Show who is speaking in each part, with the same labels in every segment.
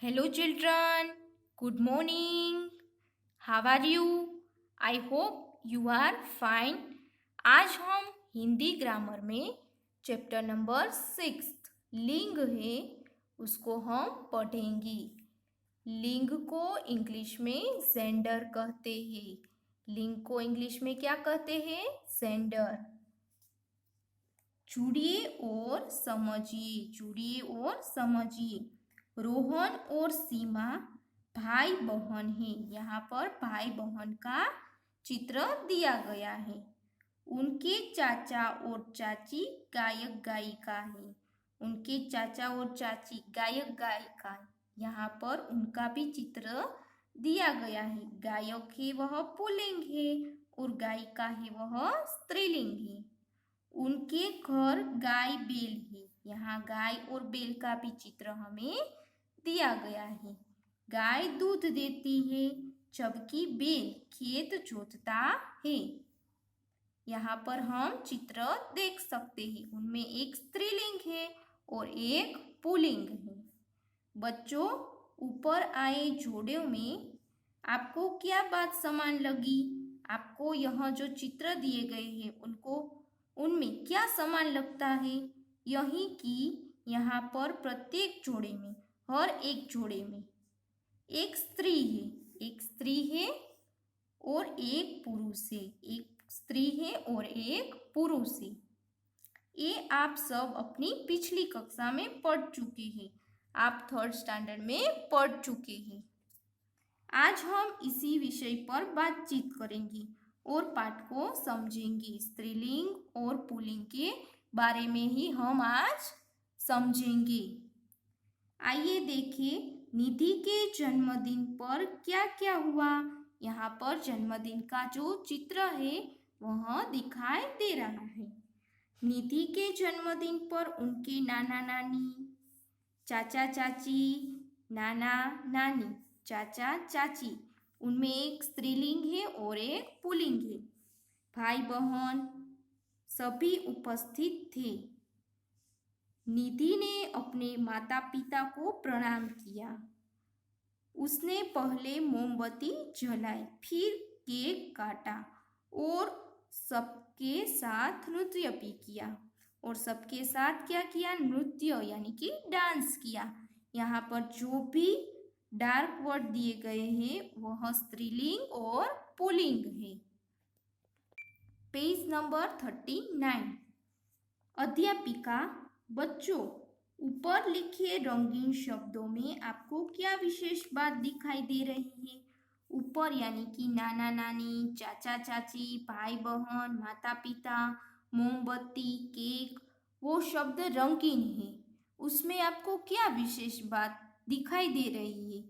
Speaker 1: Hello children, good morning. How are you? I hope you are fine. आज हम Hindi grammar में chapter number 6 लिंग है उसको हम पढ़ेंगे। लिंग को इंग्लिश में जेंडर कहते हैं। लिंग को इंग्लिश में क्या कहते हैं? जेंडर। जुड़िए और समझिए, जुड़िए और समझिए। रोहन और सीमा भाई बहन हैं। यहाँ पर भाई बहन का चित्र दिया गया है। उनके चाचा और चाची गायक गायिका है। उनके चाचा और चाची गायक गायिका, यहाँ पर उनका भी चित्र दिया गया है। गायक है वह पुल्लिंग है और गायिका है वह स्त्रीलिंग है। उनके घर गाय बैल है। यहाँ गाय और बैल का भी चित्र हमें दिया गया है। गाय दूध देती है जबकि बैल खेत जोतता है। यहाँ पर हम चित्र देख सकते हैं। उनमें एक स्त्रीलिंग है और एक पुल्लिंग है। बच्चों, ऊपर आए जोड़े में आपको क्या बात समान लगी? आपको यह जो चित्र दिए गए हैं उनमें क्या समान लगता है? यही कि यहाँ पर प्रत्येक जोड़े में, हर एक जोड़े में एक स्त्री है, एक स्त्री है और एक पुरुष है, एक स्त्री है और एक पुरुष है। ये आप सब अपनी पिछली कक्षा में पढ़ चुके हैं। आप 3rd स्टैंडर्ड में पढ़ चुके हैं। आज हम इसी विषय पर बातचीत करेंगे और पाठ को समझेंगे। स्त्रीलिंग और पुल्लिंग के बारे में ही हम आज समझेंगे। आइए देखें निधि के जन्मदिन पर क्या क्या हुआ। यहाँ पर जन्मदिन का जो चित्र है वह दिखाई दे रहा है। निधि के जन्मदिन पर उनके नाना नानी, चाचा चाची, नाना नानी, चाचा चाची, उनमें एक स्त्रीलिंग है और एक पुल्लिंग है। भाई बहन सभी उपस्थित थे। निधि ने अपने माता पिता को प्रणाम किया। उसने पहले मोमबत्ती जलाई, फिर केक काटा और सबके साथ नृत्य भी किया। और सबके साथ क्या किया? नृत्य यानी कि डांस किया। यहाँ पर जो भी डार्क वर्ड दिए गए हैं वह स्त्रीलिंग और पुल्लिंग है। Page number 39। अध्यापिका, बच्चों, ऊपर लिखे रंगीन शब्दों में आपको क्या विशेष बात दिखाई दे रही है? ऊपर यानी कि नाना नानी, चाचा चाची, भाई बहन, माता पिता, मोमबत्ती, केक, वो शब्द रंगीन है। उसमें आपको क्या विशेष बात दिखाई दे रही है?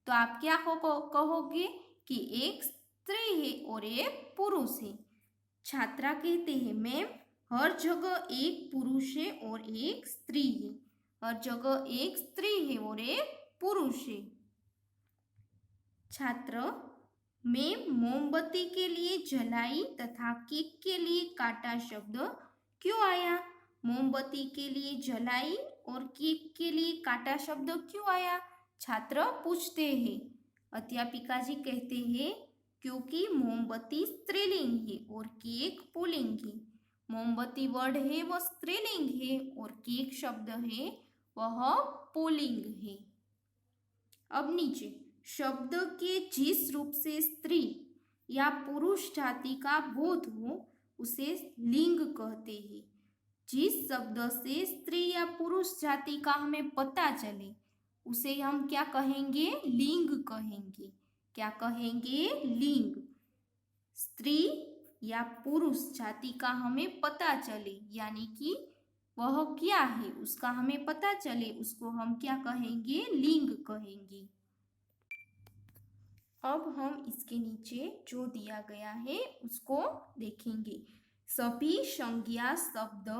Speaker 1: तो आप क्या कहोगे कि एक स्त्री है और एक पुरुष है। छात्रा कहते हैं, मैम, हर जगह एक पुरुष है और एक स्त्री है। हर जगह एक स्त्री है और एक पुरुष है। छात्र, मैम, मोमबत्ती के लिए जलाई तथा केक के लिए काटा शब्द क्यों आया? मोमबत्ती के लिए जलाई और केक के लिए काटा शब्द क्यों आया? छात्र पूछते हैं। अध्यापिका जी कहते हैं, क्योंकि मोमबत्ती स्त्रीलिंग है और केक पुल्लिंग है। मोमबत्ती वर्ड है वह स्त्रीलिंग है और केक शब्द है वह पुल्लिंग है। अब नीचे, शब्द के जिस रूप से स्त्री या पुरुष जाति का बोध हो उसे लिंग कहते हैं। जिस शब्द से स्त्री या पुरुष जाति का हमें पता चले उसे हम क्या कहेंगे? लिंग कहेंगे। क्या कहेंगे? लिंग। स्त्री या पुरुष जाति का हमें पता चले यानी कि वह क्या है उसका हमें पता चले, उसको हम क्या कहेंगे? लिंग कहेंगे। अब हम इसके नीचे जो दिया गया है उसको देखेंगे। सभी संज्ञा शब्द,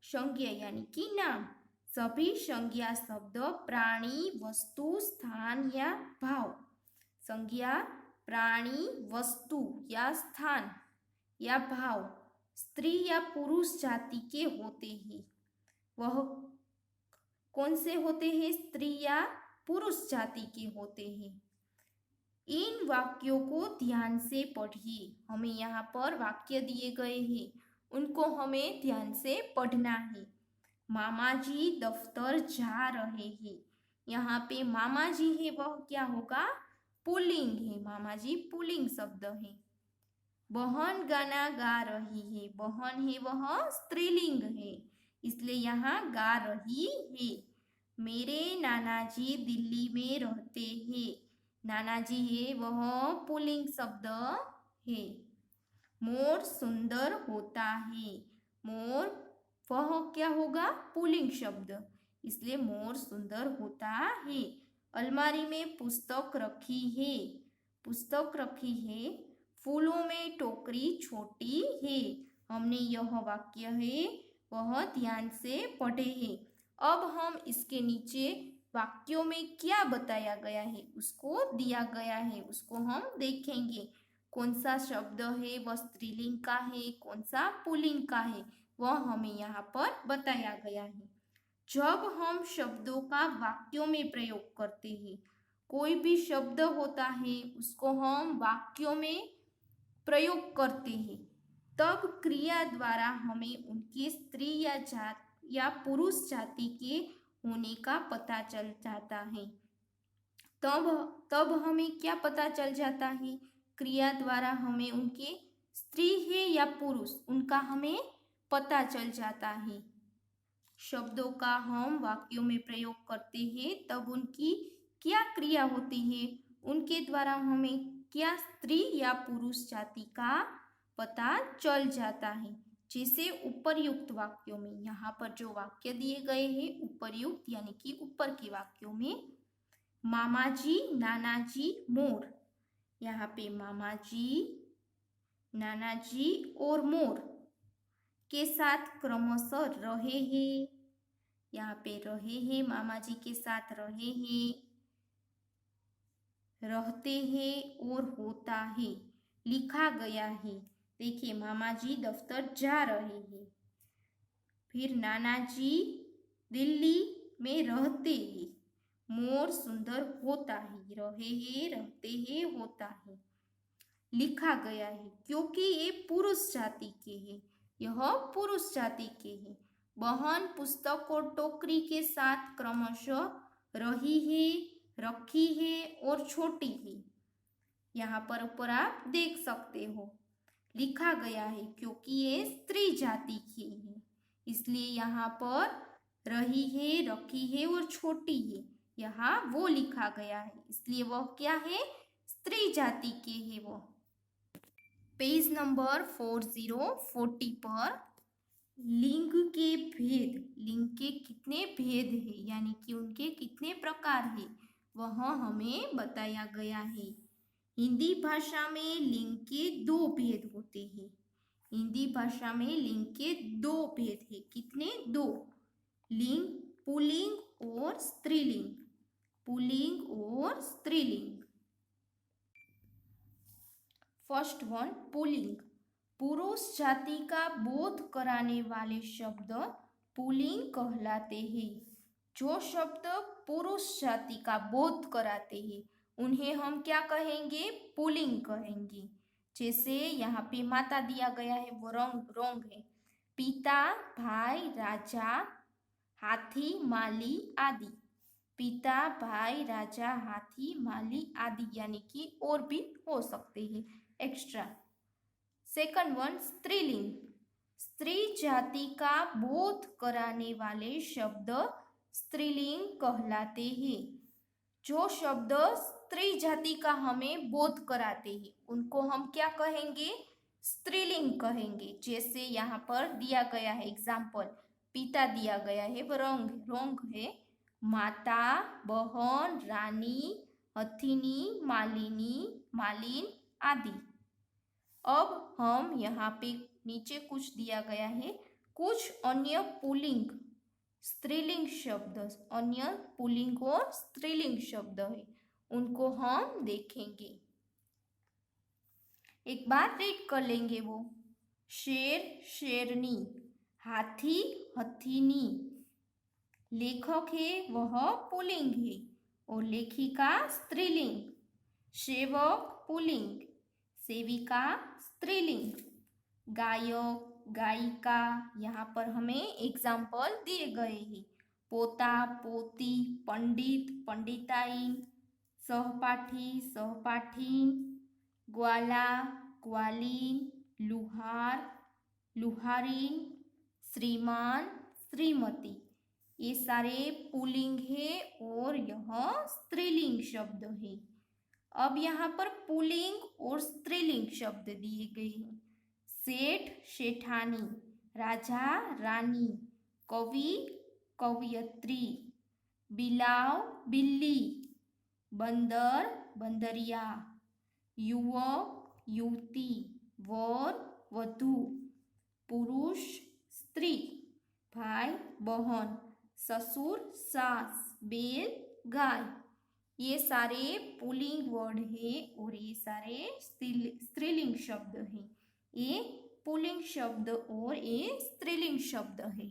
Speaker 1: संज्ञा यानी कि नाम, सभी संज्ञा शब्द प्राणी, वस्तु, स्थान या भाव, संज्ञा प्राणी, वस्तु या स्थान या भाव स्त्री या पुरुष जाति के होते हैं। वह कौन से होते हैं? स्त्री या पुरुष जाति के होते हैं। इन वाक्यों को ध्यान से पढ़िए। हमें यहाँ पर वाक्य दिए गए हैं, उनको हमें ध्यान से पढ़ना है। मामा जी दफ्तर जा रहे हैं। यहाँ पे मामा जी है वह क्या होगा? पुल्लिंग है। मामा जी पुल्लिंग शब्द है। बहन गाना गा रही है। बहन है वह स्त्रीलिंग है, इसलिए यहाँ गा रही है। मेरे नाना जी दिल्ली में रहते हैं। नाना जी है वह पुल्लिंग शब्द है। मोर सुंदर होता है। मोर वह क्या होगा? पुल्लिंग शब्द, इसलिए मोर सुंदर होता है। अलमारी में पुस्तक रखी है। पुस्तक रखी है। फूलों में टोकरी छोटी है। हमने यह वाक्य है वह ध्यान से पढ़े हैं। अब हम इसके नीचे वाक्यों में क्या बताया गया है उसको दिया गया है, उसको हम देखेंगे। कौन सा शब्द है वह स्त्रीलिंग का है, कौन सा पुल्लिंग का है, वह हमें यहाँ पर बताया गया है। जब हम शब्दों का वाक्यों में प्रयोग करते हैं, कोई भी शब्द होता है उसको हम वाक्यों में प्रयोग करते हैं, तब क्रिया द्वारा हमें उनके स्त्री या जात या पुरुष जाति के होने का पता चल जाता है। तब हमें क्या पता चल जाता है? क्रिया द्वारा हमें उनके स्त्री है या पुरुष, उनका हमें पता चल जाता है। शब्दों का हम वाक्यों में प्रयोग करते हैं तब उनकी क्या क्रिया होती है, उनके द्वारा हमें क्या स्त्री या पुरुष जाति का पता चल जाता है। जैसे उपर्युक्त वाक्यों में, यहाँ पर जो वाक्य दिए गए हैं उपर्युक्त यानी कि ऊपर के वाक्यों में, मामा जी, नाना जी, मोर। यहाँ पे मामा जी, नाना जी और मोर के साथ क्रमशः रहे हैं। यहाँ पे रहे हैं, मामा जी के साथ रहे हैं, रहते हैं और होता है लिखा गया है। देखिए मामा जी दफ्तर जा रहे हैं। फिर नाना जी दिल्ली में रहते हैं। मोर सुंदर होता है, रहे हैं, रहते हैं, होता है, लिखा गया है क्योंकि ये पुरुष जाति के हैं, यह पुरुष जाति के हैं। बहन पुस्तक और टोकरी के साथ क्रमशः रही है, रखी है और छोटी है। यहाँ पर ऊपर आप देख सकते हो लिखा गया है क्योंकि ये स्त्री जाति के हैं, इसलिए यहाँ पर रही है, रखी है और छोटी है, यहाँ वो लिखा गया है, इसलिए वह क्या है? स्त्री जाति के है वो। पेज नंबर 4040 पर लिंग के भेद, लिंग के कितने भेद है यानी कि उनके कितने प्रकार है वह हमें बताया गया है। हिंदी भाषा में लिंग के 2 भेद होते हैं। हिंदी भाषा में लिंग के 2 भेद है। कितने? 2। लिंग पुल्लिंग और स्त्रीलिंग, पुल्लिंग और स्त्रीलिंग। First one pulling. पुरुष जाति का बोध कराने वाले शब्द पुल्लिंग कहलाते हैं। जो शब्द पुरुष जाति का बोध कराते हैं उन्हें हम क्या कहेंगे? पुल्लिंग कहेंगे। जैसे यहाँ पे माता दिया गया है वो रंग है। पिता, भाई, राजा, हाथी, माली आदि। पिता, भाई, राजा, हाथी, माली आदि यानी कि और भी हो सकते हैं एक्स्ट्रा। सेकंड वन स्त्रीलिंग। स्त्री जाति का बोध कराने वाले शब्द स्त्रीलिंग कहलाते हैं। जो शब्द स्त्री जाति का हमें बोध कराते हैं उनको हम क्या कहेंगे? स्त्रीलिंग कहेंगे। जैसे यहाँ पर दिया गया है एग्जाम्पल, पिता दिया गया है वो रंग है। माता, बहन, रानी, हथिनी, मालिनी, मालिन आदि। अब हम यहाँ पे नीचे कुछ दिया गया है, कुछ अन्य पुल्लिंग स्त्रीलिंग शब्द, अन्य पुल्लिंग और स्त्रीलिंग शब्द है, उनको हम देखेंगे। एक बार रीड कर लेंगे वो। शेर, शेरनी, हाथी, हथिनी। लेखक है वह पुल्लिंग है और लेखिका स्त्रीलिंग, सेवक पुल्लिंग, सेविका स्त्रीलिंग, गायक गायिका, यहाँ पर हमें एग्जाम्पल दिए गए हैं। पोता पोती, पंडित पंडिताइन, सहपाठी सहपाठीन, ग्वाला ग्वालीन, लुहार लुहारीन, श्रीमान श्रीमती, ये सारे पुल्लिंग है और यह स्त्रीलिंग शब्द है। अब यहाँ पर पुल्लिंग और स्त्रीलिंग शब्द दिए गए हैं। सेठ सेठानी, राजा रानी, कवि कवयत्री, बिलाव बिल्ली, बंदर बंदरिया, युवक युवती, वर वधू, पुरुष स्त्री, भाई बहन, ससुर सास, बैल गाय, ये सारे पुल्लिंग वर्ड है और ये सारे स्त्रीलिंग शब्द हैं। ये पुल्लिंग शब्द और ये स्त्रीलिंग शब्द है।